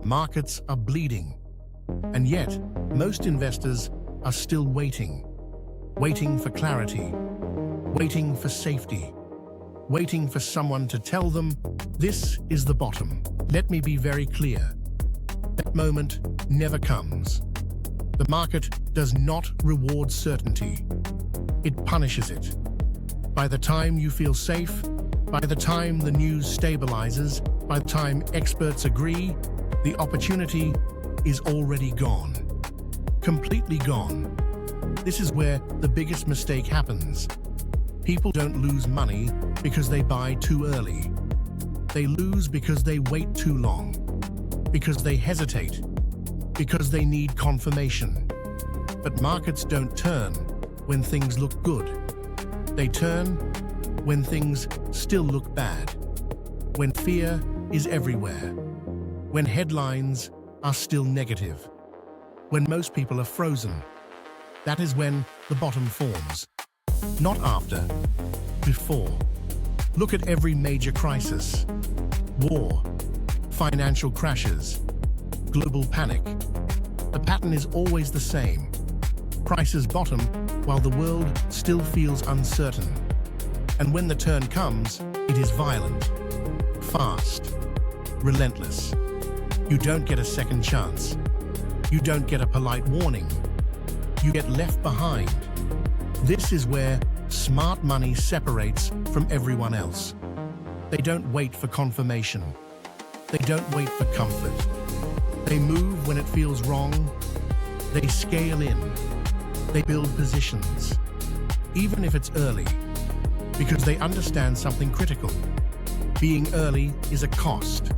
Markets are bleeding. And yet, most investors are still waiting. Waiting for clarity. Waiting for safety. Waiting for someone to tell them, this is the bottom. Let me be very clear. That moment never comes. The market does not reward certainty. It punishes it. By the time you feel safe, by the time the news stabilizes, by the time experts agree, the opportunity is already gone. Completely gone. This is where the biggest mistake happens. People don't lose money because they buy too early. They lose because they wait too long, because they hesitate, because they need confirmation. But markets don't turn when things look good. They turn when things still look bad, when fear is everywhere, when headlines are still negative, when most people are frozen. That is when the bottom forms. Not after, before. Look at every major crisis. War, financial crashes, global panic. The pattern is always the same. Prices bottom while the world still feels uncertain. And when the turn comes, it is violent, fast, relentless. You don't get a second chance. You don't get a polite warning. You get left behind. This is where smart money separates from everyone else. They don't wait for confirmation. They don't wait for comfort. They move when it feels wrong. They scale in. They build positions, even if it's early, because they understand something critical. Being early is a cost.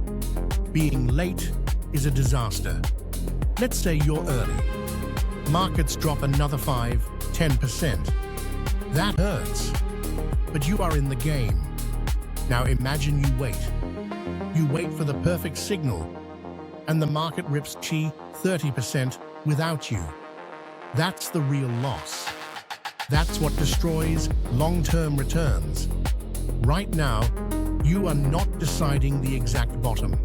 Being late is a disaster. Let's say you're early. Markets drop another 5–10%. That hurts. But you are in the game. Now imagine you wait. You wait for the perfect signal, and the market rips 30% without you. That's the real loss. That's what destroys long-term returns. Right now, you are not deciding the exact bottom.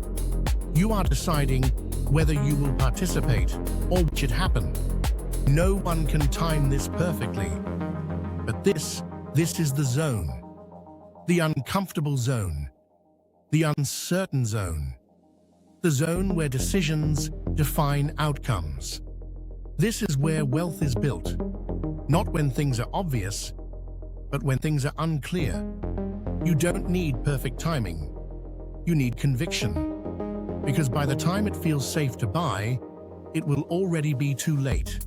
You are deciding whether you will participate or watch it happen. No one can time this perfectly. But this is the zone. The uncomfortable zone. The uncertain zone. The zone where decisions define outcomes. This is where wealth is built. Not when things are obvious, but when things are unclear. You don't need perfect timing. You need conviction. Because by the time it feels safe to buy, it will already be too late.